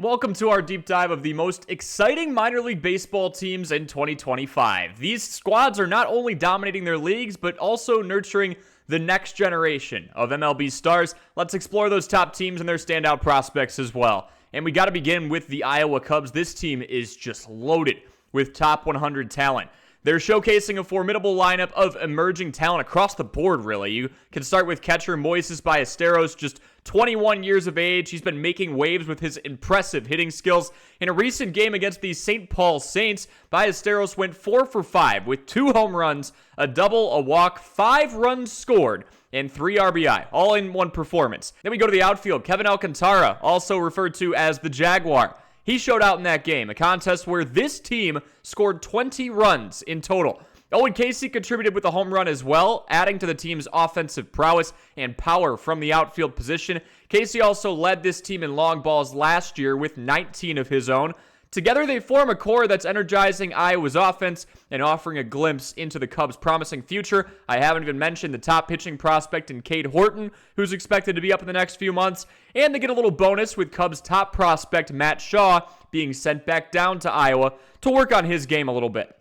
Welcome to our deep dive of the most exciting minor league baseball teams in 2025. These squads are not only dominating their leagues, but also nurturing the next generation of MLB stars. Let's explore those top teams and their standout prospects as well. And we got to begin with the Iowa Cubs. This team is just loaded with top 100 talent. They're showcasing a formidable lineup of emerging talent across the board, really. You can start with catcher Moises Ballesteros, just 21 years of age. He's been making waves with his impressive hitting skills. In a recent game against the St. Paul Saints, Ballesteros went 4 for 5 with 2 home runs, a double, a walk, 5 runs scored, and 3 RBI, all in one performance. Then we go to the outfield. Kevin Alcantara, also referred to as the Jaguar. He showed out in that game, a contest where this team scored 20 runs in total. Owen Casey contributed with a home run as well, adding to the team's offensive prowess and power from the outfield position. Casey also led this team in long balls last year with 19 of his own. Together, they form a core that's energizing Iowa's offense and offering a glimpse into the Cubs' promising future. I haven't even mentioned the top pitching prospect in Cade Horton, who's expected to be up in the next few months. And they get a little bonus with Cubs' top prospect Matt Shaw being sent back down to Iowa to work on his game a little bit.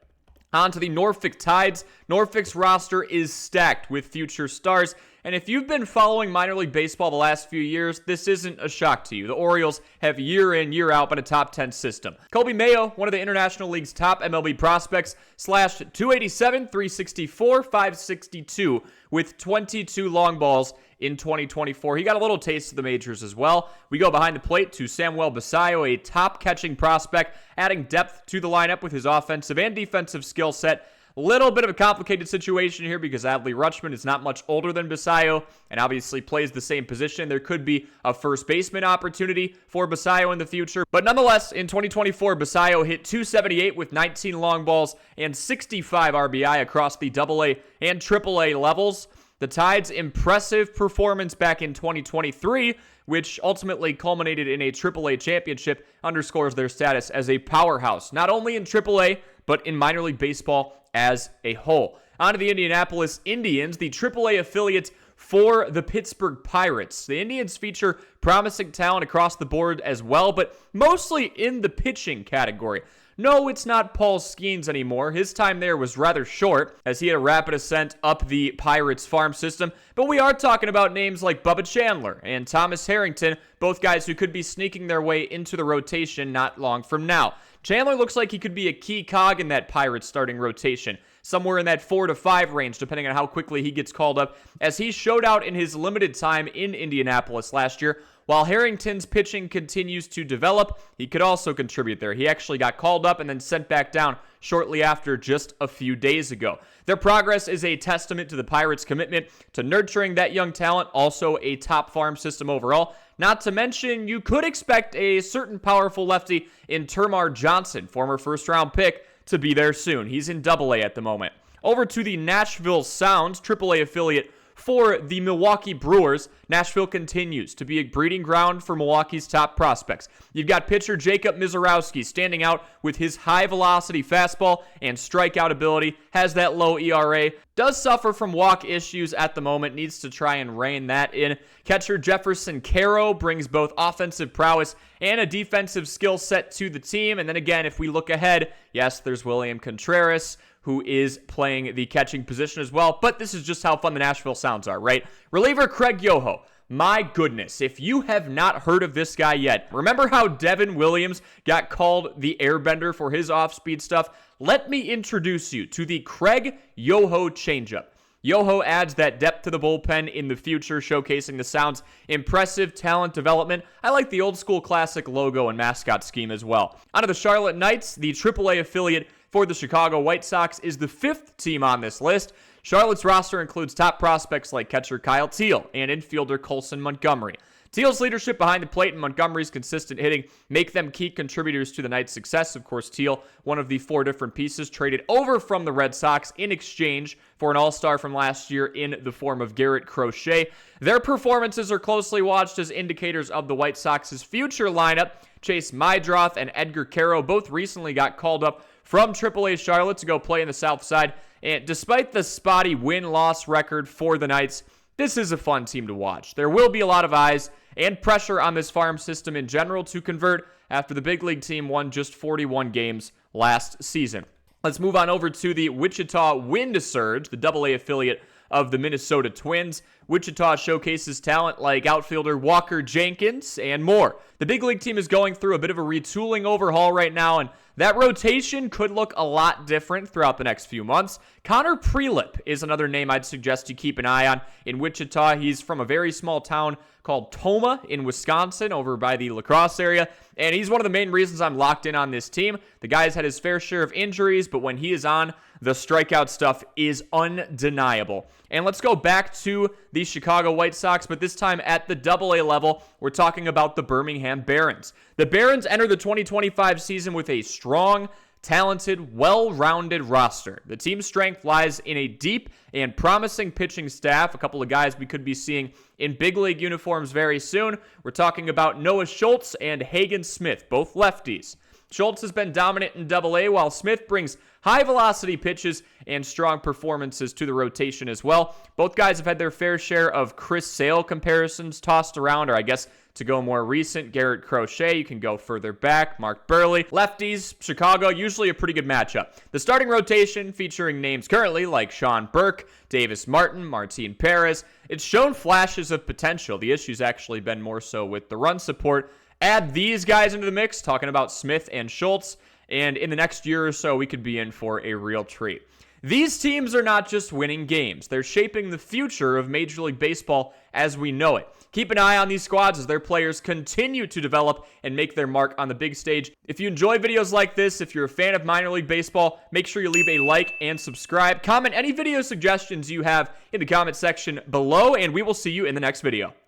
On to the Norfolk Tides. Norfolk's roster is stacked with future stars. And if you've been following minor league baseball the last few years, this isn't a shock to you. The Orioles have year in, year out been a top 10 system. Colby Mayo, one of the International League's top MLB prospects, slashed .287, .364, .562 with 22 long balls in 2024. He got a little taste of the majors as well. We go behind the plate to Samuel Basallo, a top catching prospect, adding depth to the lineup with his offensive and defensive skill set. Little bit of a complicated situation here because Adley Rutschman is not much older than Basallo and obviously plays the same position. There could be a first baseman opportunity for Basallo in the future. But nonetheless, in 2024, Basallo hit .278 with 19 long balls and 65 RBI across the AA and AAA levels. The Tides' impressive performance back in 2023, which ultimately culminated in a AAA championship, underscores their status as a powerhouse, not only in AAA, but in minor league baseball as a whole. On to the Indianapolis Indians, the AAA affiliate for the Pittsburgh Pirates. The Indians feature promising talent across the board as well, but mostly in the pitching category. No, it's not Paul Skeens anymore. His time there was rather short, as he had a rapid ascent up the Pirates farm system. But we are talking about names like Bubba Chandler and Thomas Harrington, both guys who could be sneaking their way into the rotation not long from now. Chandler looks like he could be a key cog in that Pirates starting rotation, somewhere in that 4 to 5 range, depending on how quickly he gets called up, as he showed out in his limited time in Indianapolis last year. While Harrington's pitching continues to develop, he could also contribute there. He actually got called up and then sent back down shortly after just a few days ago. Their progress is a testament to the Pirates' commitment to nurturing that young talent, also a top farm system overall. Not to mention, you could expect a certain powerful lefty in Termar Johnson, former first-round pick, to be there soon. He's in AA at the moment. Over to the Nashville Sounds, AAA affiliate for the Milwaukee Brewers. Nashville continues to be a breeding ground for Milwaukee's top prospects. You've got pitcher Jacob Misiorowski standing out with his high-velocity fastball and strikeout ability, has that low ERA, does suffer from walk issues at the moment, needs to try and rein that in. Catcher Jefferson Caro brings both offensive prowess and a defensive skill set to the team. And then again, if we look ahead, yes, there's William Contreras, who is playing the catching position as well. But this is just how fun the Nashville Sounds are, right? Reliever Craig Yoho. My goodness, if you have not heard of this guy yet, remember how Devin Williams got called the airbender for his off-speed stuff? Let me introduce you to the Craig Yoho changeup. Yoho adds that depth to the bullpen in the future, showcasing the Sounds' impressive talent development. I like the old school classic logo and mascot scheme as well. On to the Charlotte Knights, the AAA affiliate for the Chicago White Sox, is the 5th team on this list. Charlotte's roster includes top prospects like catcher Kyle Teel and infielder Colson Montgomery. Teal's leadership behind the plate and Montgomery's consistent hitting make them key contributors to the Knights' success. Of course, Teel, one of the 4 different pieces traded over from the Red Sox in exchange for an all-star from last year in the form of Garrett Crochet. Their performances are closely watched as indicators of the White Sox's future lineup. Chase Mydroth and Edgar Caro both recently got called up from AAA Charlotte to go play in the South Side. And despite the spotty win-loss record for the Knights, this is a fun team to watch. There will be a lot of eyes and pressure on this farm system in general to convert after the big league team won just 41 games last season. Let's move on over to the Wichita Wind Surge, the AA affiliate of the Minnesota Twins. Wichita showcases talent like outfielder Walker Jenkins and more. The big league team is going through a bit of a retooling overhaul right now, and that rotation could look a lot different throughout the next few months. Connor Prelip is another name I'd suggest you keep an eye on in Wichita. He's from a very small town called Tomah in Wisconsin, over by the La Crosse area, and he's one of the main reasons I'm locked in on this team. The guy's had his fair share of injuries, but when he is on, the strikeout stuff is undeniable. And let's go back to the Chicago White Sox, but this time at the AA level, we're talking about the Birmingham Barons. The Barons enter the 2025 season with a strong, talented, well-rounded roster. The team's strength lies in a deep and promising pitching staff, a couple of guys we could be seeing in big league uniforms very soon. We're talking about Noah Schultz and Hagen Smith, both lefties. Schultz has been dominant in AA, while Smith brings high-velocity pitches and strong performances to the rotation as well. Both guys have had their fair share of Chris Sale comparisons tossed around, or I guess to go more recent, Garrett Crochet. You can go further back, Mark Burley. Lefties, Chicago, usually a pretty good matchup. The starting rotation, featuring names currently like Sean Burke, Davis Martin, Martin Perez, it's shown flashes of potential. The issue's actually been more so with the run support. Add these guys into the mix, talking about Smith and Schultz, and in the next year or so, we could be in for a real treat. These teams are not just winning games. They're shaping the future of Major League Baseball as we know it. Keep an eye on these squads as their players continue to develop and make their mark on the big stage. If you enjoy videos like this, if you're a fan of minor league baseball, make sure you leave a like and subscribe. Comment any video suggestions you have in the comment section below, and we will see you in the next video.